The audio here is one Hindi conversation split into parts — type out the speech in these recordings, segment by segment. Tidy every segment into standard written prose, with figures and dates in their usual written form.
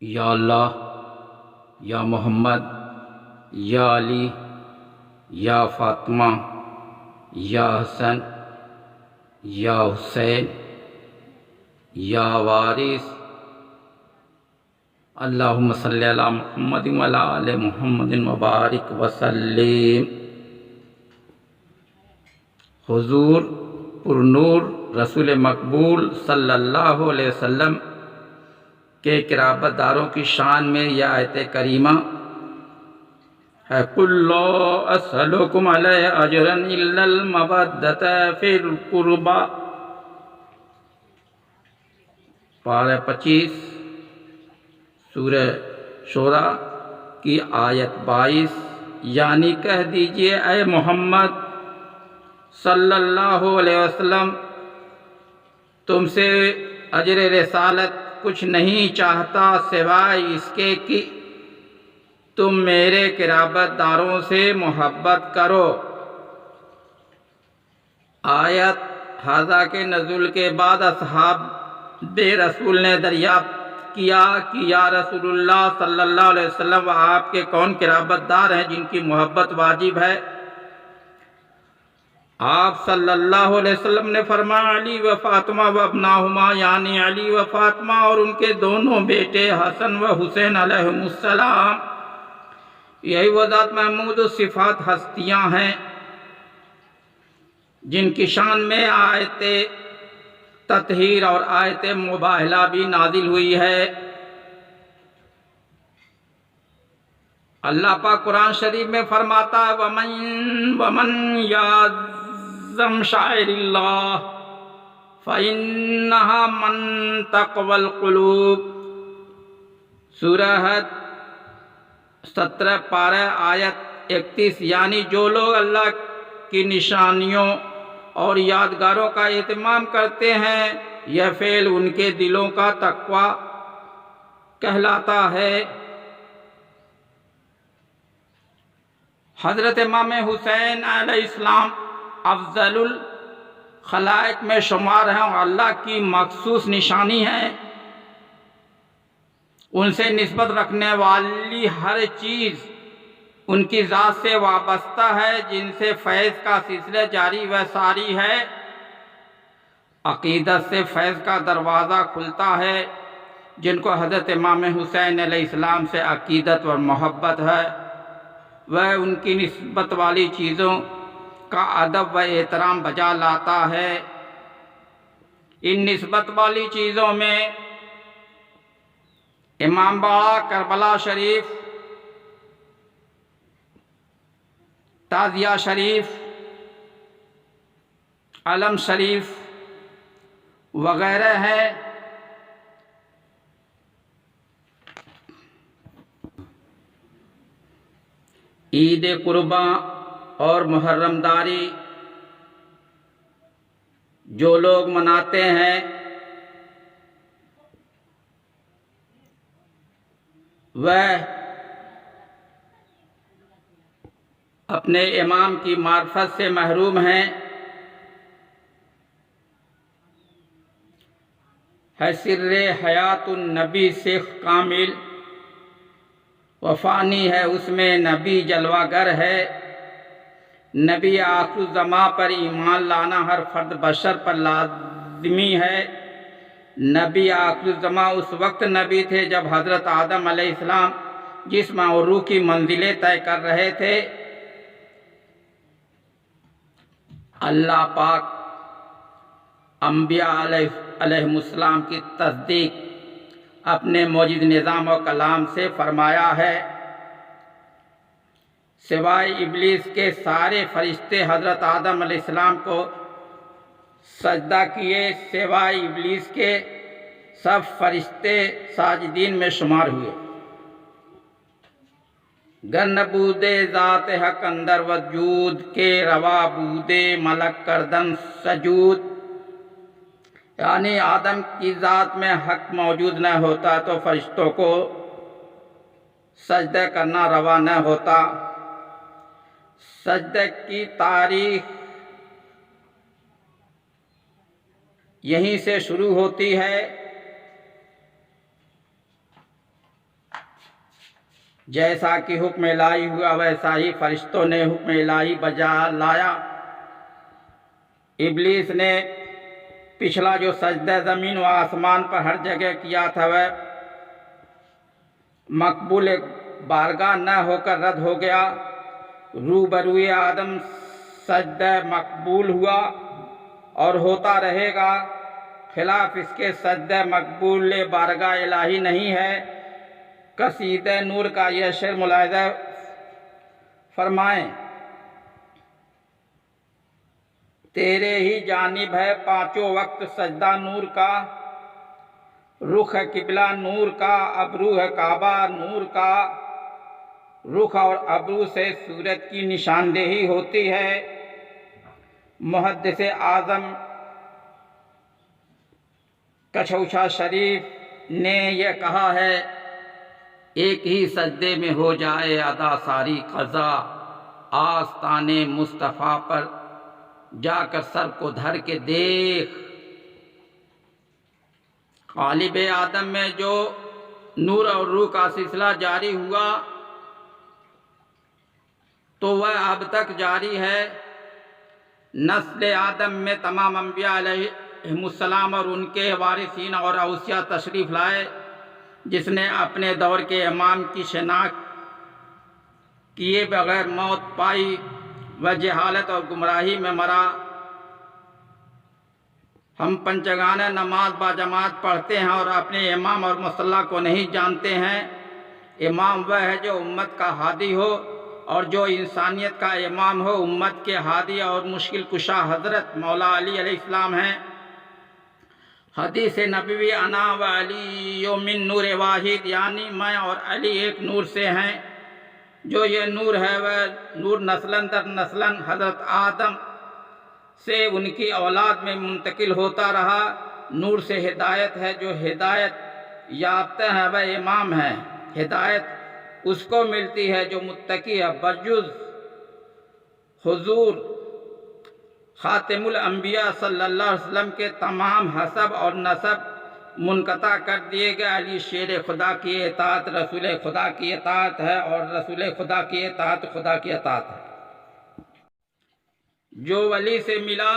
या अल्लाह, या मोहम्मद, या अली, या फ़ातिमा, या हसन, या हुसैन, या वारिस, अल्लाहुम्मा सल्ली अला मुहम्मदिन व अला आलि मुहम्मदिन व बारिक वसल्लिम। हुजूर पुरनूर रसूल मकबूल सल्लल्लाहु अलैहि वसल्लम के क़िराबतदारों की शान में यह आयत करीमा है। कुल ला असअलुकुम अलैहि अजरन इल्लल मवद्दत फिल कुर्बा, पारा 25 सूरह शूरा की आयत 22। यानी कह दीजिए, ऐ मोहम्मद सल्लल्लाहु अलैहि वसल्लम, तुमसे अजर रिसालत कुछ नहीं चाहता सिवाय इसके कि तुम मेरे क़िराबतदारों से मोहब्बत करो। आयत हाजा के नज़ुल के बाद असहाब रसूल ने दरियाफ्त किया कि या रसूलुल्लाह सल्लल्लाहु अलैहि वसल्लम, वह आपके कौन क़िराबतदार हैं जिनकी मोहब्बत वाजिब है? आप सल्लल्लाहु अलैहि वसल्लम ने फरमाया, अली व फ़ातिमा व अब्नाहुमा, यानी अली व फ़ातिमा और उनके दोनों बेटे हसन व हुसैन अलैहिमुस्सलाम। यही वो ज़ात महमूद सिफ़ात हस्तियाँ हैं जिनकी शान में आयत तत्हीर और आयत मुबाहला भी नाजिल हुई है। अल्लाह पाक कुरान शरीफ में फरमाता है, वमन याज़्ज़म शाइरिल्लाह फ़इन्नहा मन तक़वल क़ुलूब। सूरह हद 17 पारा आयत 31। यानी जो लोग अल्लाह की निशानियों और यादगारों का एहतमाम करते हैं, यह फ़ेल उनके दिलों का तक़वा कहलाता है। हज़रत इमाम हुसैन अलैहिस्सलाम अफ़ज़लुल खलाइक में शुमार हैं और अल्लाह की मखसूस निशानी है। उनसे निस्बत रखने वाली हर चीज़ उनकी ज़ात से वाबस्ता है, जिनसे फैज़ का सिलसिला जारी व सारी है। अक़ीदत से फैज़ का दरवाज़ा खुलता है। जिनको हज़रत इमाम हुसैन अलैहिस्सलाम से अक़ीदत और मोहब्बत है, वह उनकी निस्बत वाली चीज़ों का अदब व एहतराम बजा लाता है। इन निस्बत वाली चीज़ों में इमाम बाड़ा करबला शरीफ, ताज़िया शरीफ, अलम शरीफ वगैरह है। ईद कुर्बा और मुहर्रमदारी जो लोग मनाते हैं, वह अपने इमाम की मार्फत से महरूम हैं। है सिर्रे हयातुन नबी शेख कामिल, वफ़ानी है उसमें नबी जलवागर है। नबी आखिर ज़मा पर ईमान लाना हर फर्द बशर पर लाज़मी है। नबी आखिर ज़मा उस वक्त नबी थे जब हज़रत आदम अलैहिस्सलाम जिस्म और रूह की मंजिलें तय कर रहे थे। अल्लाह पाक अंबिया अलैहिमुस्सलाम की तस्दीक अपने मौजूद निज़ाम और कलाम से फरमाया है। सिवाय इब्लीस के सारे फरिश्ते हज़रत आदम अलैहिस्सलाम को सजदा किए। सिवाय इब्लीस के सब फरिश्ते साजिदीन में शुमार हुए। गन बूदे ज़ात हक अंदर वजूद के रवा बूदे मलक करदन सजूद। यानी आदम की ज़ात में हक मौजूद न होता तो फरिश्तों को सजदा करना रवा न होता। सजदे की तारीख यहीं से शुरू होती है। जैसा कि हुक्म इलाही हुआ वैसा ही फरिश्तों ने हुक्म इलाही बजा लाया। इब्लीस ने पिछला जो सजदा ज़मीन व आसमान पर हर जगह किया था वह मकबूल बारगाह न होकर रद्द हो गया। रूबरूए आदम सजदा मकबूल हुआ और होता रहेगा। खिलाफ इसके सजदा मकबूल बारगाह इलाही नहीं है। कसीदे नूर का यह शेर मुलाहिज़ा फरमाएं, तेरे ही जानिब है पांचों वक्त सजदा नूर का, रुख है किबला नूर का, अबरू है काबा नूर का। रुख और अबरू से सूरत की निशानदेही होती है। मुहद्दिस आज़म कछौछा शरीफ ने यह कहा है, एक ही सजदे में हो जाए अदा सारी क़ज़ा, आस्ताने मुस्तफ़ा पर जाकर सर को धर के देख। ग़ालिब आदम में जो नूर और रूह का सिलसिला जारी हुआ तो वह अब तक जारी है। नस्ल आदम में तमाम अंबिया अलैहिमुस्सलाम और उनके वारिसीन और औसिया तशरीफ़ लाए। जिसने अपने दौर के इमाम की शनाख्त किए बगैर मौत पाई वह जहालत और गुमराही में मरा। हम पंचगाना नमाज बाजमात पढ़ते हैं और अपने इमाम और मुसल्ला को नहीं जानते हैं। इमाम वह है जो उम्मत का हादी हो और जो इंसानियत का इमाम हो। उम्मत के हादी और मुश्किल कुशा हज़रत मौला अली अलैहिस्सलाम हैं। हदीस नबवी अना व अली मिन नूर वाहिद, यानी मैं और अली एक नूर से हैं। जो ये नूर है वह नूर नस्लन दर नस्लन हज़रत आदम से उनकी औलाद में मुंतकिल होता रहा। नूर से हिदायत है, जो हिदायत याफ्ता है वह इमाम है। हिदायत उसको मिलती है जो मुत्तकी है। बजुज़ हुजूर खातिमुल अंबिया सल्लल्लाहु अलैहि वसल्लम के तमाम हसब और नसब मुनक़ता कर दिए गए। अली शेर खुदा की इताअत रसूल खुदा की इताअत है और रसूल खुदा की इताअत खुदा की इताअत है। जो वली से मिला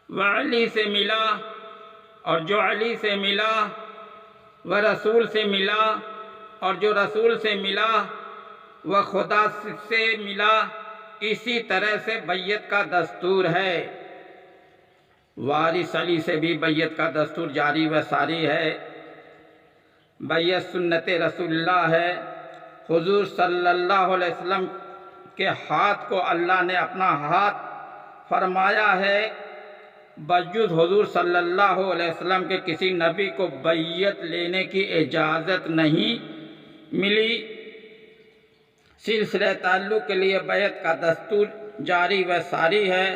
वह अली से मिला और जो अली से मिला वह रसूल से मिला और जो रसूल से मिला वह खुदा से मिला। इसी तरह से बैयत का दस्तूर है। वारिस अली से भी बैयत का दस्तूर जारी व सारी है। बैयत सुन्नत रसूलुल्लाह है। हुजूर सल्लल्लाहु अलैहि वसल्लम के हाथ को अल्लाह ने अपना हाथ फरमाया है। बजुज़ हुजूर सल्लल्लाहु अलैहि वसल्लम के किसी नबी को बैयत लेने की इजाज़त नहीं मिली। सिलसिले ताल्लुक़ के लिए बैयत का दस्तूर जारी व सारी है।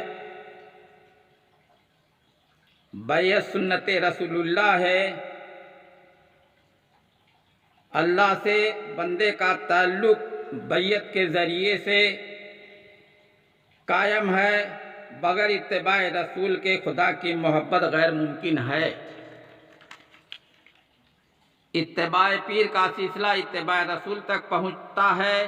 बैयत सुन्नत रसूलुल्लाह है। अल्लाह से बंदे का ताल्लुक़ बैयत के ज़रिए से कायम है। बगैर इत्तिबाए रसूल के खुदा की मोहब्बत गैर मुमकिन है। इत्तिबाए पीर का सिलसिला इत्तिबाए रसूल तक पहुँचता है।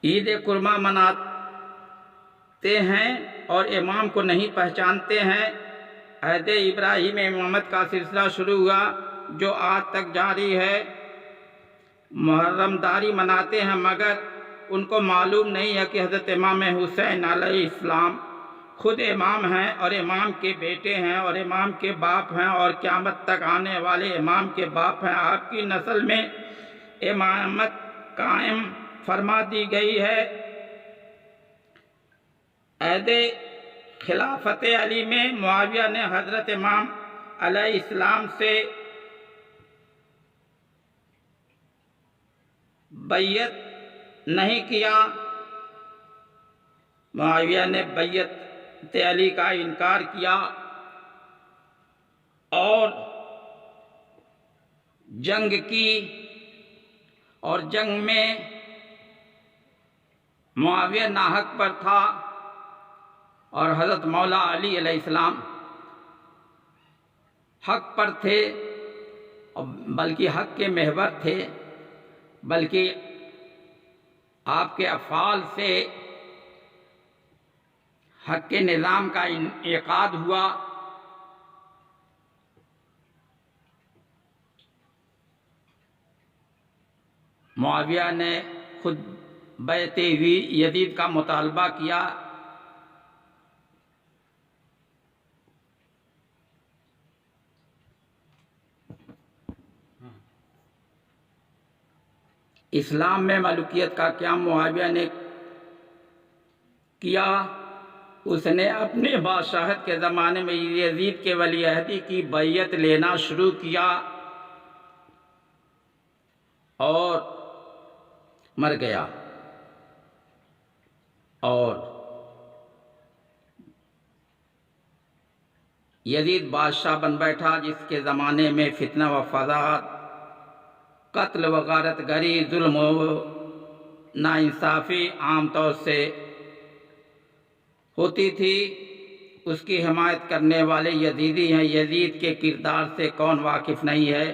ईद कुर्मा मनाते हैं और इमाम को नहीं पहचानते हैं। अहद इब्राहीम इमामत का सिलसिला शुरू हुआ जो आज तक जारी है। मुहर्रमदारी मनाते हैं मगर उनको मालूम नहीं है कि हज़रत इमाम हुसैन अलैहिस्सलाम खुद इमाम हैं और इमाम के बेटे हैं और इमाम के बाप हैं और क़यामत तक आने वाले इमाम के बाप हैं। आपकी नस्ल में इमामत कायम फरमा दी गई है। अहद खिलाफत अली में मुआविया ने हज़रत इमाम अलैहिस्सलाम से बैयत नहीं किया। मुआविया ने बैयत अली का इनकार किया और जंग की और जंग में मुआविया नाहक पर था और हज़रत मौला अली अलैहिस्सलाम हक पर थे, और बल्कि हक के महवर थे, बल्कि आपके अफ़आल से हक के निज़ाम का इनेकाद हुआ। मुआविया ने खुद बैत यजीद का मुतालबा किया। इस्लाम में मलूकियत का क़याम मुआविया ने किया। उसने अपने बादशाहत के ज़माने में यजीद के वलीअहदी की बैयत लेना शुरू किया और मर गया। और यजीद बादशाह बन बैठा, जिसके ज़माने में फितना व फसाद, कत्ल व गारतगरी, जुल्म व नाइंसाफ़ी आम तौर से होती थी। उसकी हिमायत करने वाले यजीदी हैं। यजीद के किरदार से कौन वाकिफ़ नहीं है,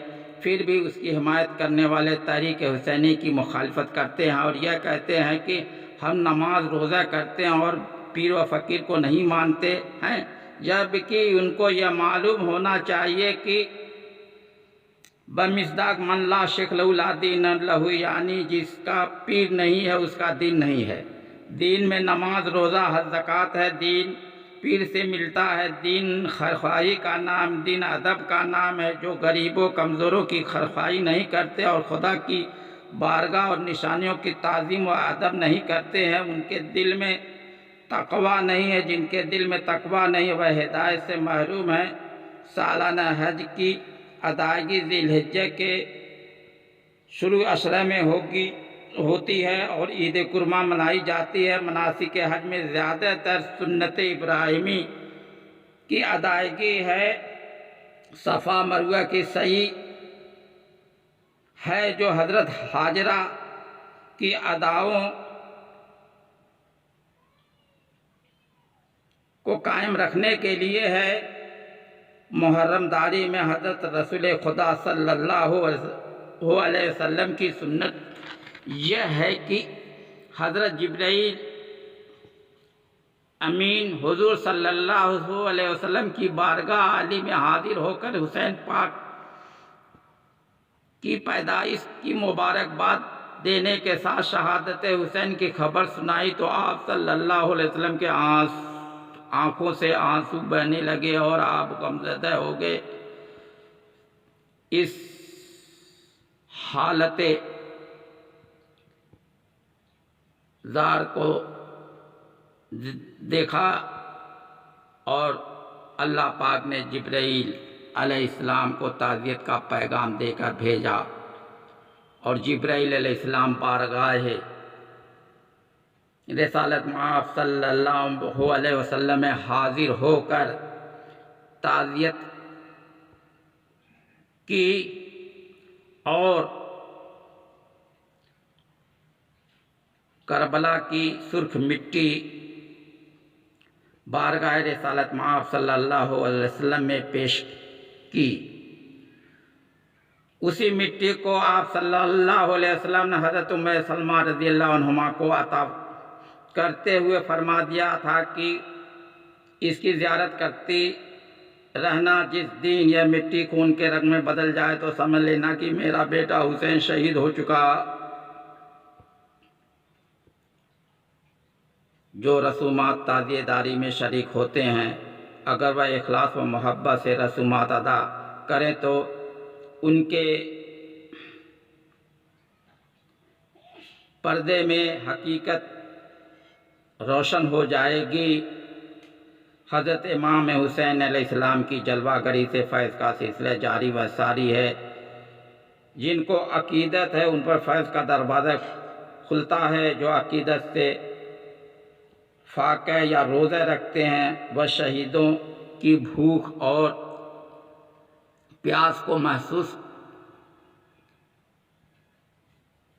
फिर भी उसकी हिमायत करने वाले तहरीक हुसैनी की मुखालफत करते हैं और यह कहते हैं कि हम नमाज रोज़ा करते हैं और पीर व फ़कीर को नहीं मानते हैं, जबकि उनको यह मालूम होना चाहिए कि बमिसदाक मन ला शेख लहू ला दीन लहू, यानी जिसका पीर नहीं है उसका दीन नहीं है। दीन में नमाज रोज़ा हज ज़कात है, दीन पीर से मिलता है। दीन खैरख्वाही का नाम, दीन अदब का नाम है। जो गरीबों कमज़ोरों की खैरख्वाही नहीं करते और खुदा की बारगाह और निशानियों की ताज़ीम व अदब नहीं करते हैं, उनके दिल में तक़वा नहीं है। जिनके दिल में तक़वा नहीं, वह हिदायत से महरूम है। सालाना हज की अदायगी ज़िलहिज्जा के शुरू अशरा में होती है और ईद कुर्मा मनाई जाती है। मनासिक हज में ज़्यादातर सुन्नत इब्राहिमी की अदायगी है। सफ़ा मरवा की सही है, जो हज़रत हाजरा की अदाओं को कायम रखने के लिए है। मुहर्रमदारी में हज़रत रसूल खुदा सल्लल्लाहु अलैहि वसल्लम की सुन्नत यह है कि हज़रत जिब्राइल अमीन हुज़ूर सल्लल्लाहु अलैहि वसल्लम की बारगाह आली में हाजिर होकर हुसैन पाक की पैदाइश की मुबारकबाद देने के साथ शहादत हुसैन की खबर सुनाई तो आप सल्लल्लाहु अलैहि वसल्लम के आँखों से आंसू बहने लगे और आप गमज़दा हो गए। इस हालत ज़ार को देखा और अल्लाह पाक ने जिब्राइल अलैहिस्सलाम को ताज़ियत का पैगाम देकर भेजा और जिब्राइल अलैहिस्सलाम बारगाह रिसालत में आप सल्लल्लाहु अलैहि वसल्लम में हाजिर होकर ताज़ियत की और करबला की सुर्ख मिट्टी बारगाह रिसालत में आप सल्लल्लाहु अलैहि वसल्लम में पेश की। उसी मिट्टी को आप सल्लल्लाहु अलैहि वसल्लम ने हज़रत उम्मे सलमा रज़ियल्लाहु अन्हुमा को अता करते हुए फरमा दिया था कि इसकी ज़ियारत करती रहना। जिस दिन यह मिट्टी खून के रंग में बदल जाए तो समझ लेना कि मेरा बेटा हुसैन शहीद हो चुका। जो रसूमात ताज़ियेदारी में शरीक होते हैं, अगर वह इखलास व मोहब्बत से रसूमात अदा करें तो उनके पर्दे में हकीकत रोशन हो जाएगी। हज़रत इमाम हुसैन अलैहिस्सलाम की जलवागरी से फैज़ का सिलसिला जारी व सारी है। जिनको अकीदत है उन पर फैज़ का दरवाज़ा खुलता है। जो अकीदत से फाक़े या रोज़े रखते हैं, वह शहीदों की भूख और प्यास को महसूस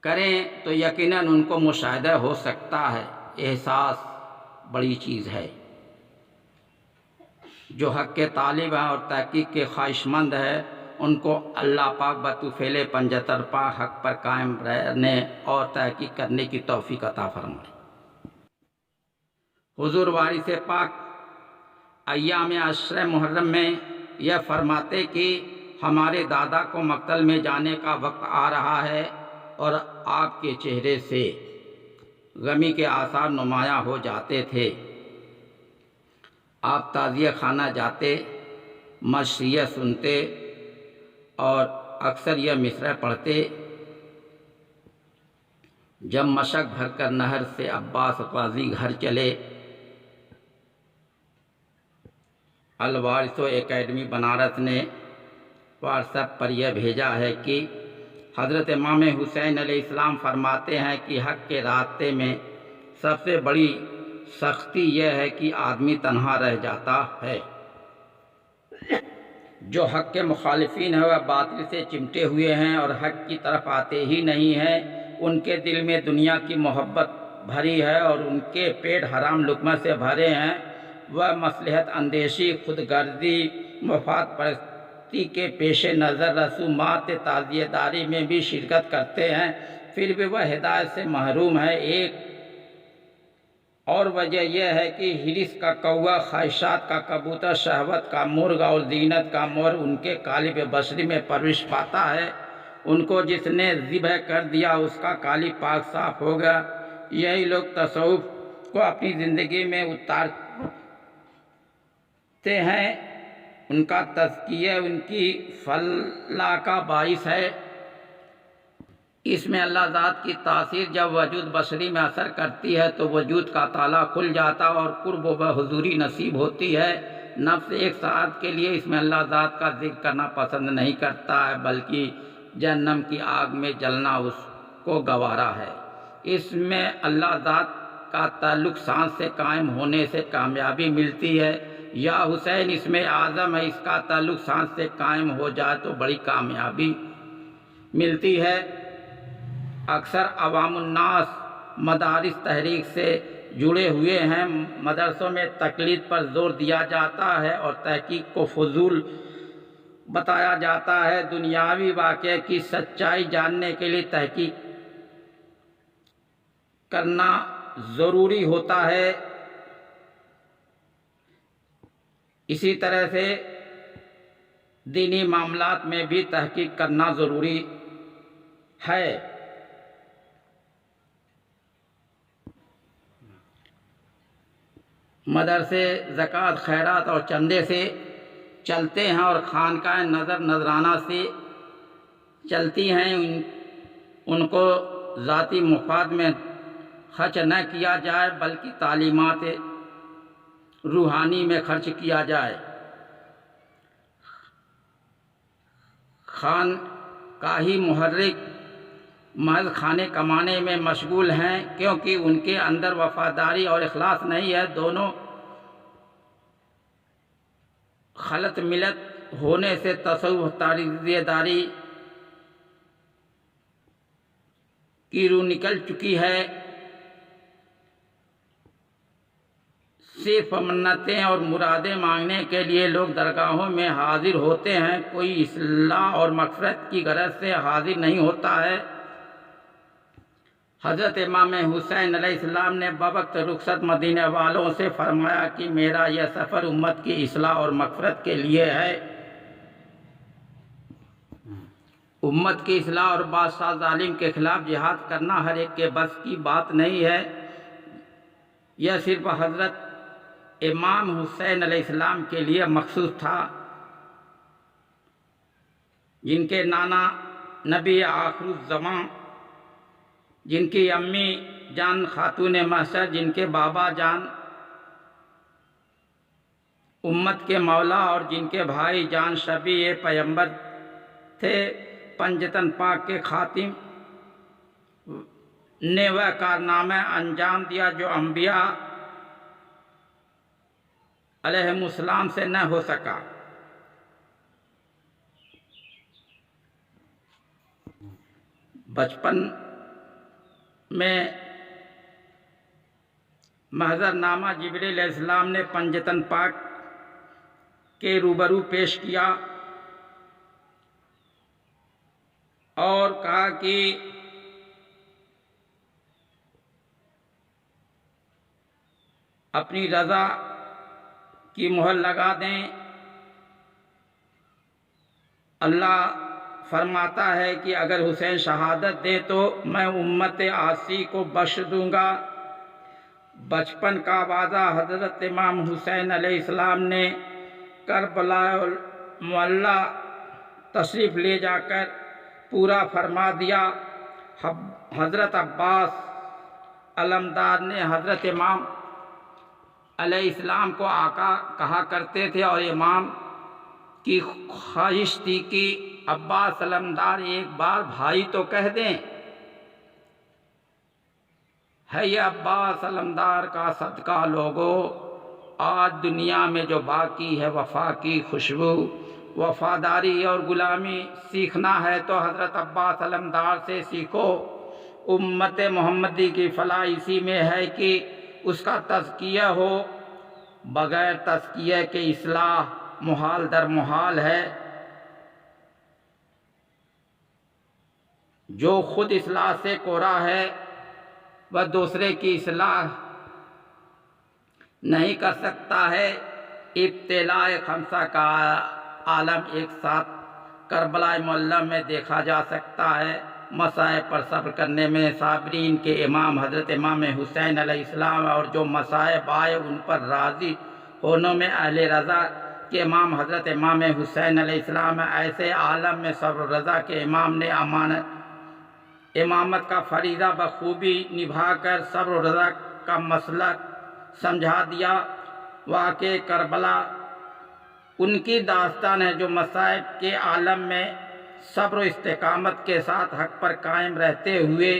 करें तो यकीनन उनको मुशाहिदा हो सकता है। एहसास बड़ी चीज़ है। जो हक़ के तालिब हैं और तहक़ीक़ के ख्वाहिशमंद है, उनको अल्लाह पाक बतुफ़ैल पंजतरपा हक़ पर कायम रहने और तहक़ीक़ करने की तौफ़ीक़ अता फ़रमाए। हुज़ूर वारिस पाक अय्याम अशर मुहर्रम में यह फरमाते कि हमारे दादा को मक़तल में जाने का वक्त आ रहा है और आपके चेहरे से गमी के आसार नुमायाँ हो जाते थे। आप ताज़िया खाना जाते, मशरिया सुनते और अक्सर यह मिसरा पढ़ते, जब मशक भरकर नहर से अब्बास गाज़ी घर चले। अल वारिसो एकेडमी बनारस ने व्हाट्सएप पर यह भेजा है कि हज़रत इमाम हुसैन अलैहिस्सलाम फरमाते हैं कि हक़ के रास्ते में सबसे बड़ी सख्ती यह है कि आदमी तन्हा रह जाता है। जो हक़ के मुखालिफिन है वह बातिल से चिमटे हुए हैं और हक़ की तरफ आते ही नहीं हैं। उनके दिल में दुनिया की मोहब्बत भरी है और उनके पेट हराम लुक़मा से भरे हैं। वह मसलहत अंदेशी, खुदगर्दी, मफाद परस्ती के पेश नज़र रसूमात ताज़ियेदारी में भी शिरकत करते हैं, फिर भी वह हिदायत से महरूम है। एक और वजह यह है कि हिरिस का कौवा, ख्वाहिशात का कबूतर, शहवत का मुर्ग और ज़ीनत का मोर उनके कालिब बशरी में परविश पाता है। उनको जिसने ज़िबह कर दिया उसका कालिब पाक साफ होगा। यही लोग तसव्वुफ़ को अपनी ज़िंदगी में उतारते हैं। उनका तज़किया उनकी फलाह का बाइस है। इसमें अल्लाह ज़ात की तासीर जब वजूद बशरी में असर करती है तो वजूद का ताला खुल जाता और कुर्ब व हुज़ूरी नसीब होती है। नफ्स एक साथ के लिए इसमें अल्लाह ज़ात का ज़िक्र करना पसंद नहीं करता है, बल्कि जहन्नम की आग में जलना उसको गवारा है। इसमें अल्लाह ज़ात का ताल्लुक़ सांस से कायम होने से कामयाबी मिलती है। या हुसैन इसमें आज़म है, इसका ताल्लुक़ सांस से कायम हो जाए तो बड़ी कामयाबी मिलती है। अक्सर अवामुन्नास मदारिस तहरीक से जुड़े हुए हैं। मदरसों में तकलीद पर जोर दिया जाता है और तहकीक को फजूल बताया जाता है। दुनियावी वाक़े की सच्चाई जानने के लिए तहकीक करना ज़रूरी होता है। इसी तरह से दीनी मामलात में भी तहकीक करना ज़रूरी है। मदरसे ज़कात, खैरात और चंदे से चलते हैं और खानकाएं नजराना से चलती हैं। उनको ज़ाती मुफाद में खर्च न किया जाए, बल्कि तालीमात रूहानी में खर्च किया जाए। खानकाही मुहर्रिक महज खाने कमाने में मशगूल हैं, क्योंकि उनके अंदर वफादारी और इखलास नहीं है। दोनों खलत मिलत होने से तसव्वुफ़ ताज़ियेदारी की रूह निकल चुकी है। सिर्फ मन्नतें और मुरादें मांगने के लिए लोग दरगाहों में हाजिर होते हैं, कोई इस्लाह और मग़फ़िरत की गरज से हाजिर नहीं होता है। हज़रत इमाम हुसैन अलैहिस्सलाम ने बवक्त रुखसत मदीने वालों से फरमाया कि मेरा यह सफ़र उम्मत की इस्लाह और मग़फ़िरत के लिए है। उम्मत की इस्लाह और बादशाह ज़ालिम के ख़िलाफ़ जिहाद करना हर एक के बस की बात नहीं है। यह सिर्फ हज़रत इमाम हुसैन अलैहिस्सलाम के लिए मखसूस था, जिनके नाना नबी आखिरुज़्ज़मां, जिनकी अम्मी जान खातून महशर, जिनके बाबा जान उम्मत के मौला और जिनके भाई जान शबी पैगंबर थे। पंजतन पाक के खातिम ने वह कारनामा अंजाम दिया जो अम्बिया अलैहिमुस्सलाम से न हो सका। बचपन में महज़रनामा जिब्रील अलैहिस्सलाम ने पंजतन पाक के रूबरू पेश किया और कहा कि अपनी रज़ा की मुहर लगा दें। अल्लाह फरमाता है कि अगर हुसैन शहादत दे तो मैं उम्मत आसी को बख्श दूंगा। बचपन का वादा हज़रत इमाम हुसैन अलैहिस्सलाम ने करबला मुअल्ला तशरीफ़ ले जाकर पूरा फरमा दिया। हज़रत अब्बास अलमदार ने हज़रत इमाम अलैहिस्सलाम को आका कहा करते थे और इमाम की ख्वाहिश थी कि अब्बास अलमदार एक बार भाई तो कह दें। है ये अब्बास अलमदार का सदका लोगो, आज दुनिया में जो बाकी है वफा की खुशबू, वफादारी और गुलामी सीखना है तो हज़रत अब्बास अलमदार से सीखो। उम्मत मोहम्मदी की फलाह इसी में है कि उसका तज़किया हो। बग़ैर तज़किया के इस्लाह मुहाल दर मुहाल है। जो खुद इस्लाह से कोरा है वह दूसरे की इस्लाह नहीं कर सकता है। इब्तिलाए खमसा का आलम एक साथ करबला मुअल्ला में देखा जा सकता है। मसाइब पर सब्र करने में साबरीन के इमाम हज़रत इमाम हुसैन अलैहिस्सलाम और जो मसाइब आए उन पर राज़ी होने में अहले रज़ा के इमाम हज़रत इमाम हुसैन अलैहिस्सलाम ऐसे आलम में सब्र रज़ा के इमाम ने इमामत का फरीज़ा बखूबी निभाकर सब्र रज़ा का मसलक समझा दिया। वाक़े करबला उनकी दास्तान है जो मसाइब के आलम में सब्र इस्तिकामत के साथ हक़ पर कायम रहते हुए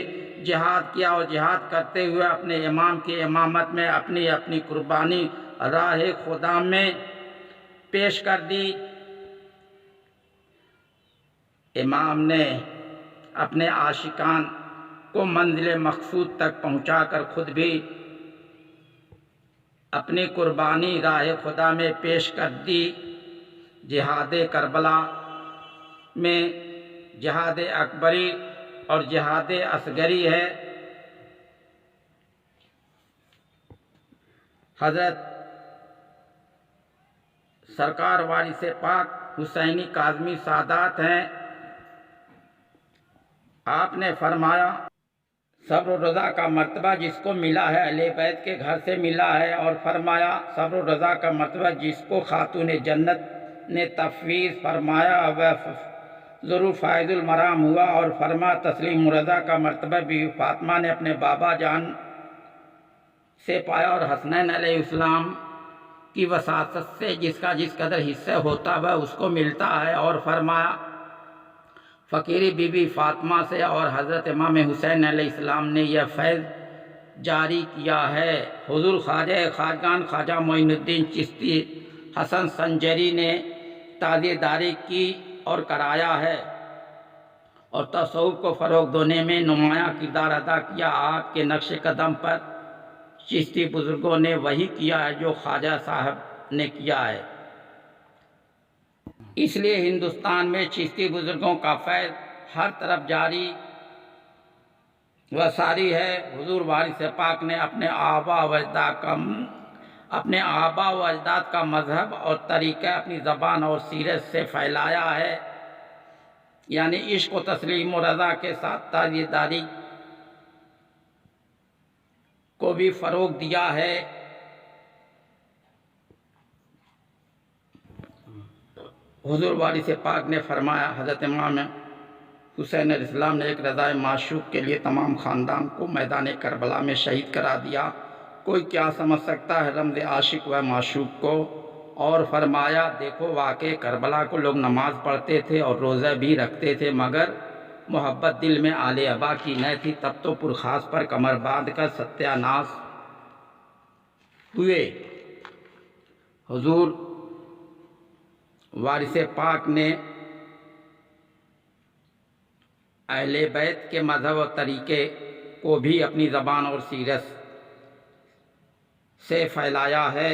जिहाद किया और जिहाद करते हुए अपने इमाम की इमामत में अपनी अपनी कुर्बानी राह खुदा में पेश कर दी। इमाम ने अपने आशिकान को मंजिल मकसूद तक पहुंचाकर खुद भी अपनी कुर्बानी राह खुदा में पेश कर दी। जिहाद करबला में जिहाद अकबरी और जिहाद असगरी है। हज़रत सरकार वारिस पाक हुसैनी काज़मी सादात हैं। आपने फरमाया सब्र रज़ा का मर्तबा जिसको मिला है अहले बैत के घर से मिला है। और फरमाया सब्र रज़ा का मर्तबा जिसको खातून जन्नत ने तफवीज़ फरमाया वह ज़रूर फ़ायदुल मराम हुआ। और फरमा तस्लीम रज़ा का मर्तबा भी फातिमा ने अपने बाबा जान से पाया और हसनैन अलैहिस्सलाम की वसासत से जिसका जिस कदर हिस्सा होता वह उसको मिलता है। और फरमाया फ़कीरी बीबी फातिमा से और हज़रत इमाम हुसैन अलैहिस्सलाम ने यह फैज़ जारी किया है। हुज़ूर ख्वाजा खाजगान ख्वाजा मोइनुद्दीन चिश्ती हसन संजरी ने ताज़ेदारी की और कराया है और तसव्वुफ़ को फ़रोग़ देने में नुमायाँ किरदार अदा किया। आपके नक्श कदम पर चिश्ती बुज़ुर्गों ने वही किया है जो ख्वाजा साहब ने किया है। इसलिए हिंदुस्तान में चिश्ती बुज़ुर्गों का फैज़ हर तरफ जारी व सारी है। हुज़ूर वारिस पाक ने अपने आबा व अजदाद का मज़हब और तरीक़ा अपनी ज़बान और सीरत से फैलाया है। यानी इश्क़ व तस्लीम व रज़ा के साथ ताज़ेदारी को भी फ़रोग़ दिया है। हुज़ूर वारिस पाक ने फरमाया हज़रत इमाम हुसैन अलैहिस्सलाम ने एक रज़ाए माशूक़ के लिए तमाम ख़ानदान को मैदान करबला में शहीद करा दिया। कोई क्या समझ सकता है रमज़ आशिक़ व माशूक़ को। और फरमाया देखो वाक़े करबला को लोग नमाज़ पढ़ते थे और रोज़ा भी रखते थे मगर मोहब्बत दिल में आले अबा की न थी। तब तो पुरखास पर कमर बांध कर सत्यानाश हुए। हुज़ूर वारिस पाक ने अहले बैत के मज़हब और तरीक़े को भी अपनी ज़बान और सीरत से फैलाया है।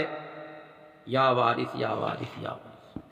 या वारिस या वारिस या वारिस।